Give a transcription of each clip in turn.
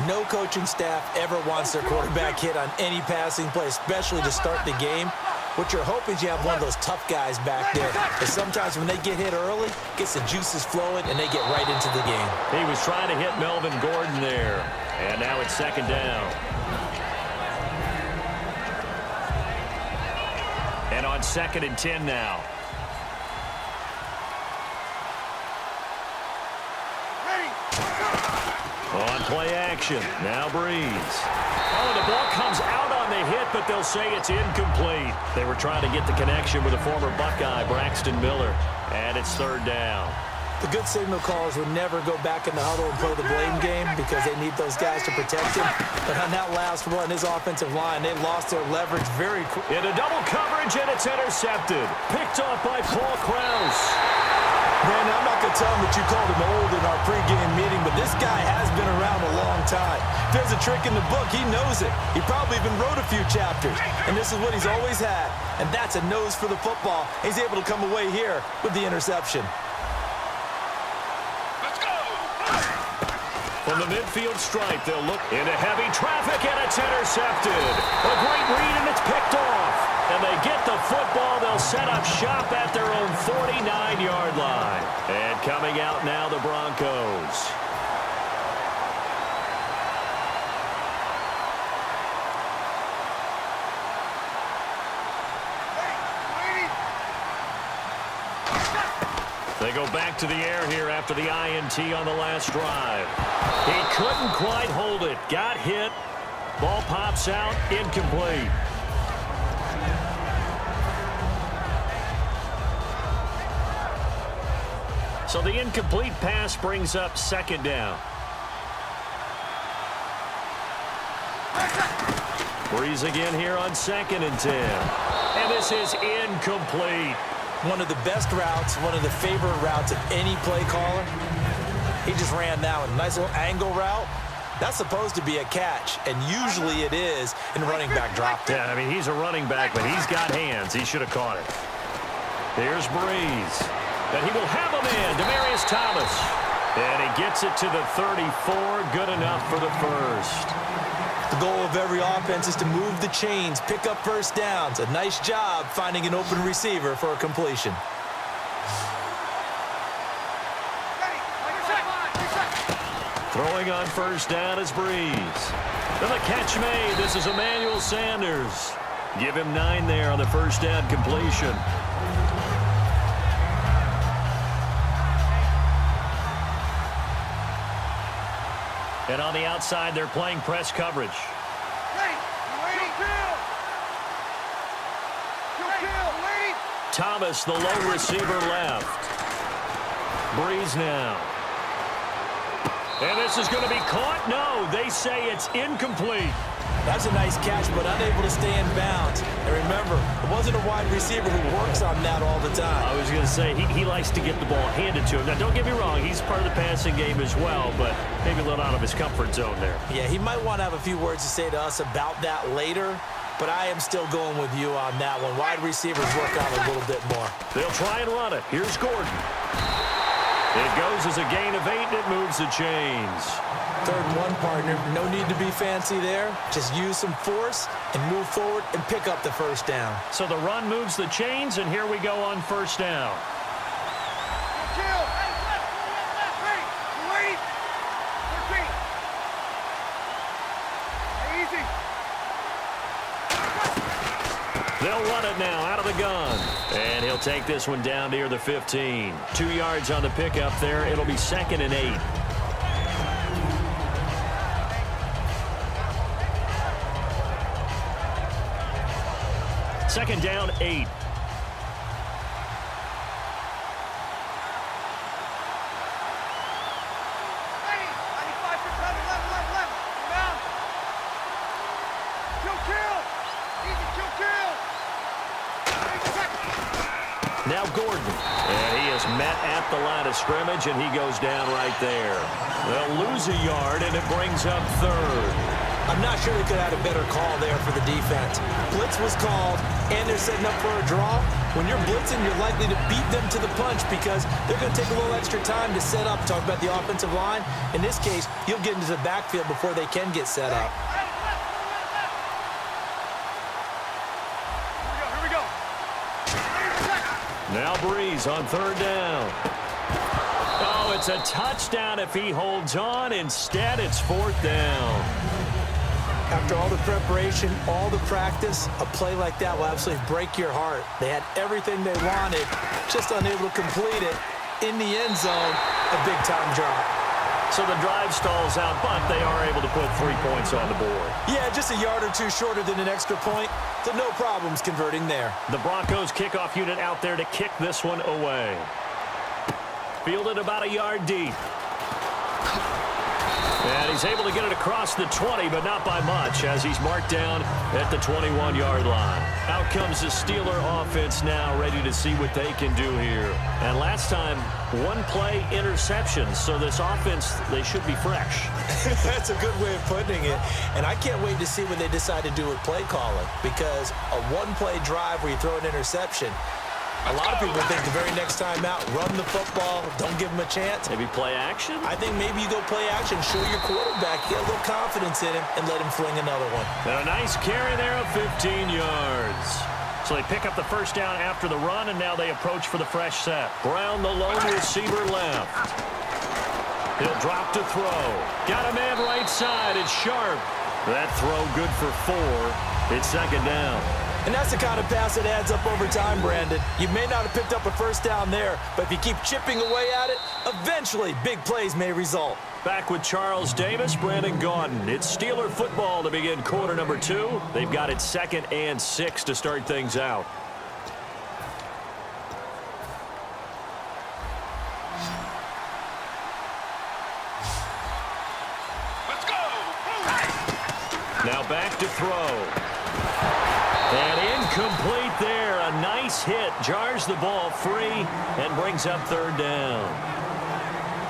No coaching staff ever wants their quarterback hit on any passing play, especially to start the game. What you're hoping is you have one of those tough guys back there. But sometimes when they get hit early, gets the juices flowing, and they get right into the game. He was trying to hit Melvin Gordon there. And now it's second down. And on 2nd and 10 now. On play action. Now Breeze. Oh, the ball comes out on the hit, but they'll say it's incomplete. They were trying to get the connection with the former Buckeye, Braxton Miller. And it's 3rd down. The good signal callers would never go back in the huddle and play the blame game because they need those guys to protect him. But on that last one, his offensive line, they lost their leverage very quickly. In a double coverage, and it's intercepted. Picked off by Paul Krause. Man, I'm not going to tell him that you called him old in our pregame meeting, but this guy has been around a long time. If there's a trick in the book, he knows it. He probably even wrote a few chapters. And this is what he's always had. And that's a nose for the football. He's able to come away here with the interception. From the midfield stripe, they'll look into heavy traffic, and it's intercepted. A great read, and it's picked off. And they get the football. They'll set up shop at their own 49-yard line. And coming out now, the Broncos. They go back to the air here after the INT on the last drive. He couldn't quite hold it. Got hit. Ball pops out. Incomplete. So the incomplete pass brings up 2nd down. Breeze again here on 2nd and 10. And this is incomplete. One of the best routes, one of the favorite routes of any play caller. He just ran that one. Nice little angle route. That's supposed to be a catch, and usually it is, and the running back dropped it. Yeah, I mean, he's a running back, but he's got hands. He should have caught it. Here's Breeze. And he will have him in. Demaryius Thomas. And he gets it to the 34. Good enough for the first. The goal of every offense is to move the chains, pick up first downs. A nice job finding an open receiver for a completion. Throwing on first down is Breeze. And the catch made. This is Emmanuel Sanders. Give him 9 there on the first down completion. And on the outside, they're playing press coverage. Thomas, the low receiver left. Breeze now. And this is going to be caught. No, they say it's incomplete. That's a nice catch, but unable to stay in bounds. And remember, it wasn't a wide receiver who works on that all the time. I was going to say, he likes to get the ball handed to him. Now, don't get me wrong, he's part of the passing game as well, but maybe a little out of his comfort zone there. Yeah, he might want to have a few words to say to us about that later, but I am still going with you on that one. Wide receivers work out a little bit more. They'll try and run it. Here's Gordon. It goes as a gain of 8, and it moves the chains. 3rd and 1, partner. No need to be fancy there. Just use some force and move forward and pick up the first down. So the run moves the chains, and here we go on first down. They'll run it now out of the gun. And he'll take this one down near the 15. 2 yards on the pickup there. It'll be 2nd and 8. Second down, 8. Now Gordon. And he is met at the line of scrimmage, and he goes down right there. They'll lose a yard, and it brings up 3rd. I'm not sure they could have had a better call there for the defense. Blitz was called, and they're setting up for a draw. When you're blitzing, you're likely to beat them to the punch because they're going to take a little extra time to set up. Talk about the offensive line. In this case, you'll get into the backfield before they can get set up. Here we go. Now Breeze on third down. Oh, it's a touchdown if he holds on. Instead, it's fourth down. After all the preparation, all the practice, a play like that will absolutely break your heart. They had everything they wanted, just unable to complete it. In the end zone, a big-time drop. So the drive stalls out, but they are able to put 3 points on the board. Yeah, just a yard or two shorter than an extra point, so no problems converting there. The Broncos kickoff unit out there to kick this one away. Fielded about a yard deep. And he's able to get it across the 20, but not by much, as he's marked down at the 21-yard line. Out comes the Steeler offense now, ready to see what they can do here. And last time, one play interception, so this offense, they should be fresh. That's a good way of putting it. And I can't wait to see what they decide to do with play calling, because a one-play drive where you throw an interception, a lot of people think the very next time out, run the football, don't give them a chance. Maybe play action? I think maybe you go play action, show your quarterback, get a little confidence in him, and let him fling another one. And a nice carry there of 15 yards. So they pick up the first down after the run, and now they approach for the fresh set. Brown, the lone receiver, left. He'll drop to throw. Got a man right side. It's Sharp. That throw good for 4. It's second down. And that's the kind of pass that adds up over time, Brandon. You may not have picked up a first down there, but if you keep chipping away at it, eventually big plays may result. Back with Charles Davis, Brandon Gaudin. It's Steeler football to begin quarter number 2. They've got it 2nd and 6 to start things out. Let's go. Now back to throw. And incomplete there. A nice hit. Jars the ball free and brings up third down.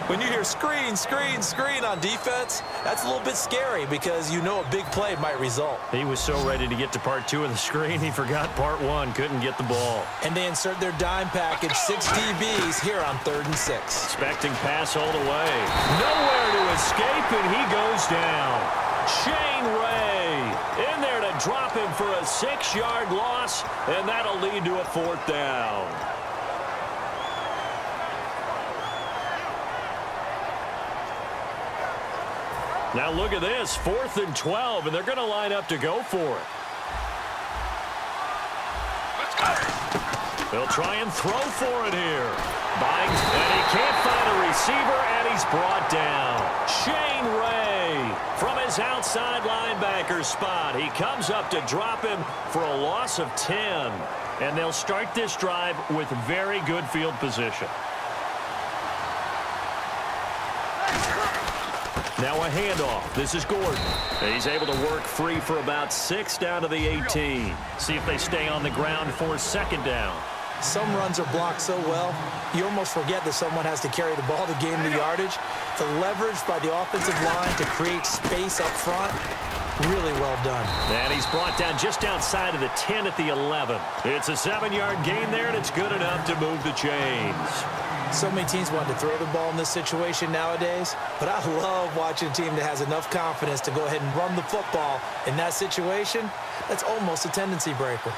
When you hear screen, screen, screen on defense, that's a little bit scary because you know a big play might result. He was so ready to get to part 2 of the screen, he forgot part 1. Couldn't get the ball. And they insert their dime package, 6 DBs here on 3rd and 6. Expecting pass all the way. Nowhere to escape, and he goes down. Shane Ray in there to drop him for a 6-yard loss, and that'll lead to a 4th down. Now look at this, 4th and 12, and they're going to line up to go for it. Let's go. They'll try and throw for it here. Binds, and he can't find a receiver, and he's brought down. Shane Ray from his outside linebacker spot. He comes up to drop him for a loss of 10. And they'll start this drive with very good field position. Now a handoff. This is Gordon. He's able to work free for about 6 down to the 18. See if they stay on the ground for 2nd down. Some runs are blocked so well, you almost forget that someone has to carry the ball to gain the yardage. The leverage by the offensive line to create space up front, really well done. And he's brought down just outside of the 10 at the 11. It's a 7-yard gain there, and it's good enough to move the chains. So many teams want to throw the ball in this situation nowadays, but I love watching a team that has enough confidence to go ahead and run the football in that situation. That's almost a tendency breaker.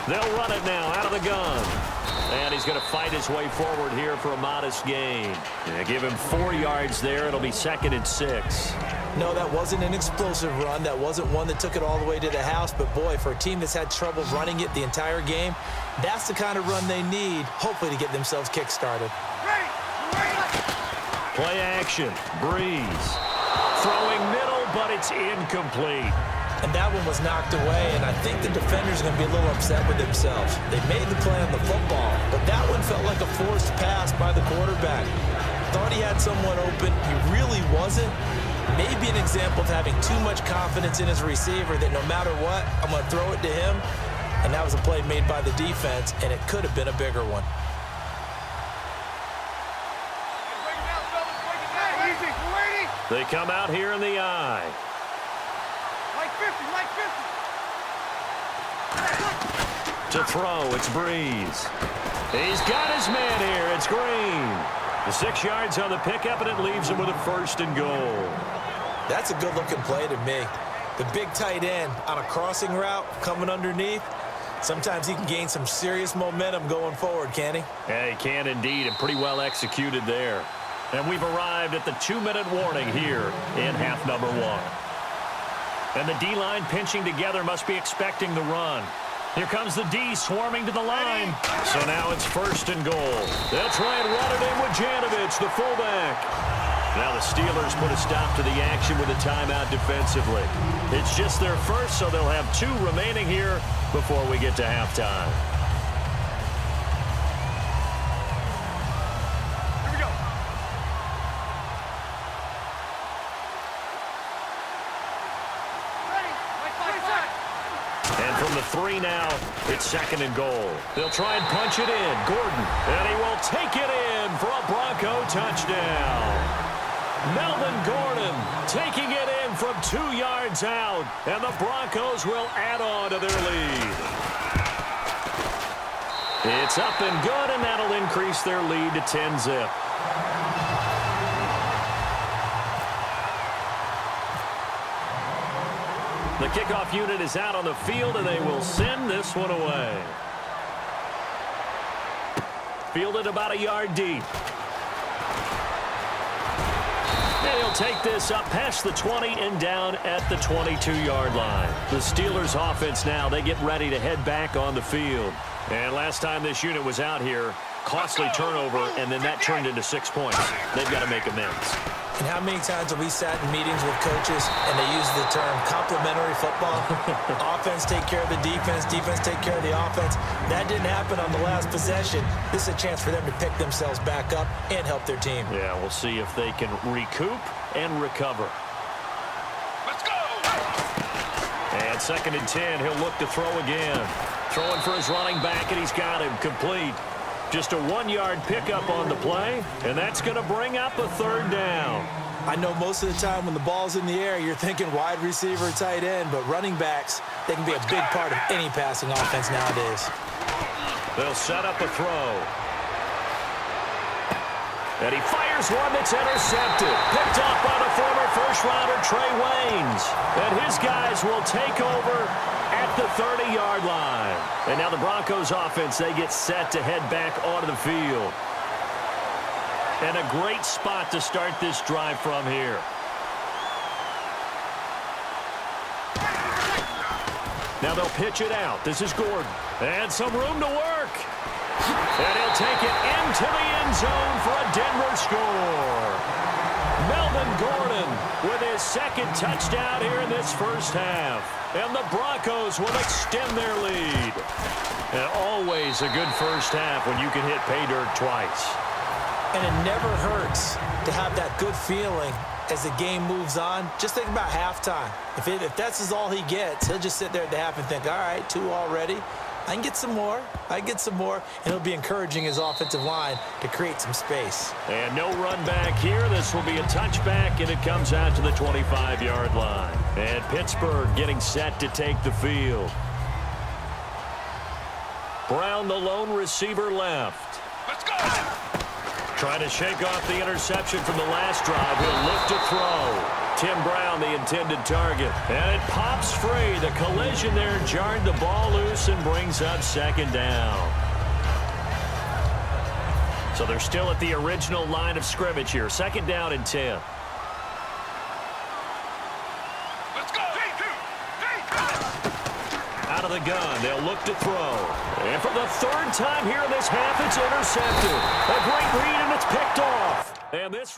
They'll run it now out of the gun. And he's going to fight his way forward here for a modest gain. Yeah, give him 4 yards there. It'll be 2nd and 6. No, that wasn't an explosive run. That wasn't one that took it all the way to the house. But, boy, for a team that's had trouble running it the entire game, that's the kind of run they need, hopefully, to get themselves kick-started. Play action. Breeze. Throwing middle, but it's incomplete. And that one was knocked away, and I think the defender's going to be a little upset with themselves. They made the play on the football, but that one felt like a forced pass by the quarterback. Thought he had someone open. He really wasn't. Maybe an example of having too much confidence in his receiver that no matter what, I'm going to throw it to him. And that was a play made by the defense, and it could have been a bigger one. They come out here in the eye. Like 50, like 50. To throw, it's Breeze. He's got his man here. It's Green. The 6 yards on the pickup, and it leaves him with a 1st and goal. That's a good-looking play to me. The big tight end on a crossing route coming underneath. Sometimes he can gain some serious momentum going forward, can't he? Yeah, he can indeed, and pretty well executed there. And we've arrived at the 2-minute warning here in half number 1. And the D-line pinching together must be expecting the run. Here comes the D swarming to the line. So now it's 1st and goal. They'll try and run it in with Janovich, the fullback. Now the Steelers put a stop to the action with a timeout defensively. It's just their first, so they'll have 2 remaining here before we get to halftime. Here we go. Ready. Like 5. And from the 3 now, it's 2nd and goal. They'll try and punch it in. Gordon, and he will take it in for a Bronco touchdown. Melvin Gordon taking it in from 2 yards out, and the Broncos will add on to their lead. It's up and good, and that'll increase their lead to 10-zip. The kickoff unit is out on the field, and they will send this one away. Fielded about a yard deep. And he'll take this up past the 20 and down at the 22-yard line. The Steelers offense now, they get ready to head back on the field. And last time this unit was out here, costly turnover, and then that turned into 6 points. They've got to make amends. And how many times have we sat in meetings with coaches and they use the term complementary football? Offense take care of the defense, defense take care of the offense. That didn't happen on the last possession. This is a chance for them to pick themselves back up and help their team. Yeah, we'll see if they can recoup and recover. Let's go. And 2nd and 10, he'll look to throw again. Throwing for his running back, and he's got him complete. Just a 1-yard pickup on the play, and that's going to bring up a 3rd down. I know most of the time when the ball's in the air, you're thinking wide receiver, tight end, but running backs, they can be a big part of any passing offense nowadays. They'll set up a throw. And he fires one that's intercepted. Picked off by the former first-rounder Trey Waynes. And his guys will take over at the 30-yard line. And now the Broncos offense, they get set to head back onto the field. And a great spot to start this drive from here. Now they'll pitch it out. This is Gordon. And some room to work. And he'll take it into the end zone for a Denver score. Melvin Gordon with his 2nd touchdown here in this first half. And the Broncos will extend their lead. And always a good first half when you can hit pay dirt twice. And it never hurts to have that good feeling as the game moves on. Just think about halftime. If that's all he gets, he'll just sit there at the half and think, all right, 2 already. I can get some more. I can get some more. And he'll be encouraging his offensive line to create some space. And no run back here. This will be a touchback, and it comes out to the 25-yard line. And Pittsburgh getting set to take the field. Brown, the lone receiver, left. Let's go. Trying to shake off the interception from the last drive. He'll look to throw. Tim Brown, the intended target. And it pops free. The collision there jarred the ball loose and brings up 2nd down. So they're still at the original line of scrimmage here. 2nd down and 10. Let's go. Out of the gun, they'll look to throw. And for the 3rd time here in this half, it's intercepted. A great read, and it's picked off. And this